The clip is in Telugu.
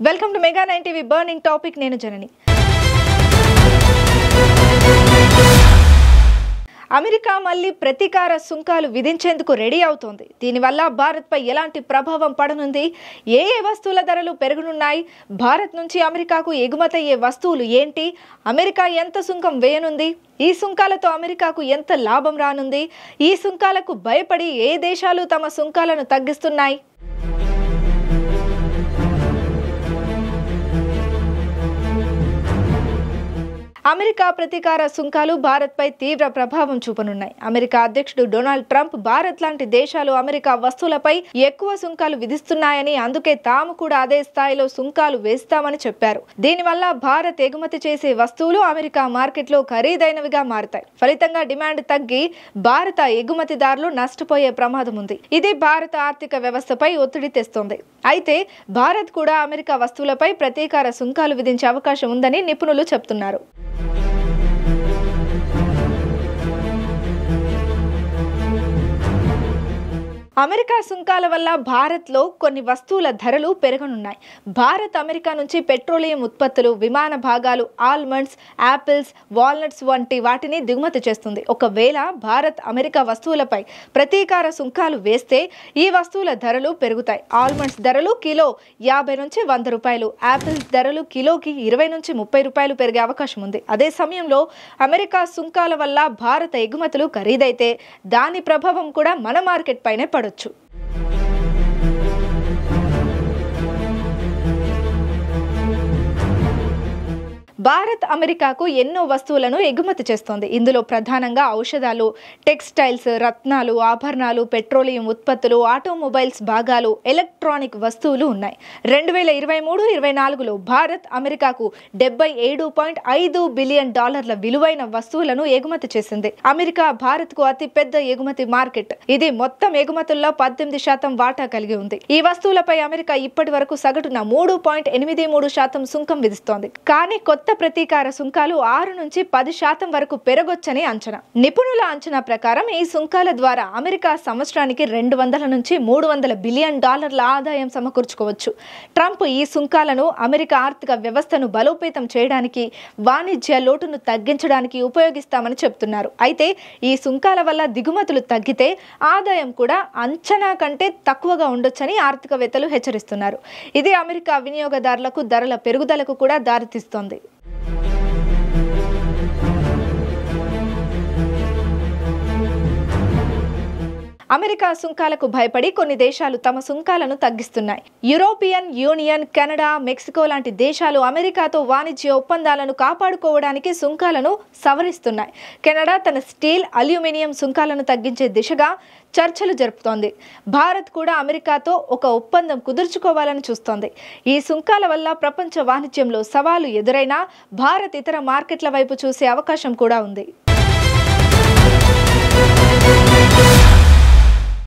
Welcome to mega 9 TV burning topic. నేను జనని. అమెరికా మళ్ళీ ప్రతీకార సుంకాలు విధించేందుకు రెడీ అవుతోంది. దీనివల్ల భారత్పై ఎలాంటి ప్రభావం పడనుంది? ఏ వస్తువుల ధరలు పెరగనున్నాయి? భారత్ నుంచి అమెరికాకు ఎగుమతయ్యే వస్తువులు ఏంటి? అమెరికా ఎంత సుంకం వేయనుంది? ఈ సుంకాలతో అమెరికాకు ఎంత లాభం రానుంది? ఈ సుంకాలకు భయపడి ఏ దేశాలు తమ సుంకాలను తగ్గిస్తున్నాయి? అమెరికా ప్రతీకార సుంకాలు భారత్పై తీవ్ర ప్రభావం చూపనున్నాయి. అమెరికా అధ్యక్షుడు డొనాల్డ్ ట్రంప్ భారత్ లాంటి దేశాలు అమెరికా వస్తువులపై ఎక్కువ సుంకాలు విధిస్తున్నాయని, అందుకే తాము కూడా అదే స్థాయిలో సుంకాలు వేస్తామని చెప్పారు. దీనివల్ల భారత్ ఎగుమతి చేసే వస్తువులు అమెరికా మార్కెట్లో ఖరీదైనవిగా మారతాయి. ఫలితంగా డిమాండ్ తగ్గి భారత ఎగుమతిదారులు నష్టపోయే ప్రమాదం ఉంది. ఇది భారత ఆర్థిక వ్యవస్థపై ఒత్తిడి తెస్తోంది. అయితే భారత్ కూడా అమెరికా వస్తువులపై ప్రతీకార సుంకాలు విధించే అవకాశం ఉందని నిపుణులు చెబుతున్నారు. అమెరికా సుంకాల వల్ల భారత్లో కొన్ని వస్తువుల ధరలు పెరగనున్నాయి. భారత్ అమెరికా నుంచి పెట్రోలియం ఉత్పత్తులు, విమాన భాగాలు, ఆల్మండ్స్, యాపిల్స్, వాల్నట్స్ వంటి వాటిని దిగుమతి చేస్తుంది. ఒకవేళ భారత్ అమెరికా వస్తువులపై ప్రతీకార సుంకాలు వేస్తే ఈ వస్తువుల ధరలు పెరుగుతాయి. ఆల్మండ్స్ ధరలు కిలో 50 నుంచి 100 రూపాయలు, యాపిల్స్ ధరలు కిలోకి 20 నుంచి 30 రూపాయలు పెరిగే అవకాశం ఉంది. అదే సమయంలో అమెరికా సుంకాల వల్ల భారత ఎగుమతులు ఖరీదైతే దాని ప్రభావం కూడా మన మార్కెట్ పైనే పడొచ్చు. భారత్ అమెరికాకు ఎన్నో వస్తువులను ఎగుమతి చేస్తోంది. ఇందులో ప్రధానంగా ఔషధాలు, టెక్స్టైల్స్, రత్నాలు, ఆభరణాలు, పెట్రోలియం ఉత్పత్తులు, ఆటోమొబైల్స్ భాగాలు, ఎలక్ట్రానిక్ వస్తువులు ఉన్నాయి. 2023-24లో భారత్ అమెరికాకు $77.5 బిలియన్ విలువైన వస్తువులను ఎగుమతి చేసింది. అమెరికా భారత్కు అతి పెద్ద ఎగుమతి మార్కెట్. ఇది మొత్తం ఎగుమతుల్లో 18% వాటా కలిగి ఉంది. ఈ వస్తువులపై అమెరికా ఇప్పటి వరకు సగటున 3.83% సుంకం విధిస్తోంది. కానీ కొత్త ప్రతీకార సుంకాలు 6 నుంచి 10% వరకు పెరగొచ్చని అంచనా. నిపుణుల అంచనా ప్రకారం ఈ సుంకాల ద్వారా అమెరికా సంవత్సరానికి $200 నుంచి $300 బిలియన్ ఆదాయం సమకూర్చుకోవచ్చు. ట్రంప్ ఈ సుంకాలను అమెరికా ఆర్థిక వ్యవస్థను బలోపేతం చేయడానికి, వాణిజ్య లోటును తగ్గించడానికి ఉపయోగిస్తామని చెబుతున్నారు. అయితే ఈ సుంకాల వల్ల దిగుమతులు తగ్గితే ఆదాయం కూడా అంచనా కంటే తక్కువగా ఉండొచ్చని ఆర్థికవేత్తలు హెచ్చరిస్తున్నారు. ఇది అమెరికా వినియోగదారులకు ధరల పెరుగుదలకు కూడా దారితీస్తోంది. అమెరికా సుంకాలకు భయపడి కొన్ని దేశాలు తమ సుంకాలను తగ్గిస్తున్నాయి. యూరోపియన్ యూనియన్, కెనడా, మెక్సికో లాంటి దేశాలు అమెరికాతో వాణిజ్య ఒప్పందాలను కాపాడుకోవడానికి సుంకాలను సవరిస్తున్నాయి. కెనడా తన స్టీల్, అల్యూమినియం సుంకాలను తగ్గించే దిశగా చర్చలు జరుపుతోంది. భారత్ కూడా అమెరికాతో ఒక ఒప్పందం కుదుర్చుకోవాలని చూస్తోంది. ఈ సుంకాల వల్ల ప్రపంచ వాణిజ్యంలో సవాలు ఎదురైనా భారత్ ఇతర మార్కెట్ల వైపు చూసే అవకాశం కూడా ఉంది.